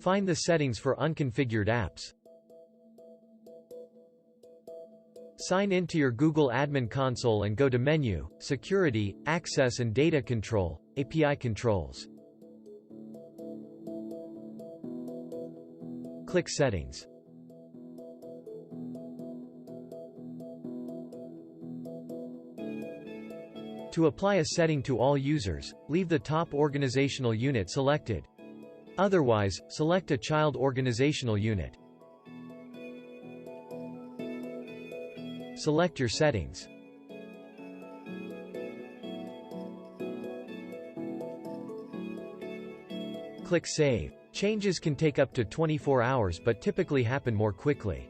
Find the settings for unconfigured apps. Sign in to your Google Admin Console and go to Menu, Security, Access and Data Control, API Controls. Click Settings. To apply a setting to all users, leave the top organizational unit selected. Otherwise, select a child organizational unit. Select your settings. Click Save. Changes can take up to 24 hours but typically happen more quickly.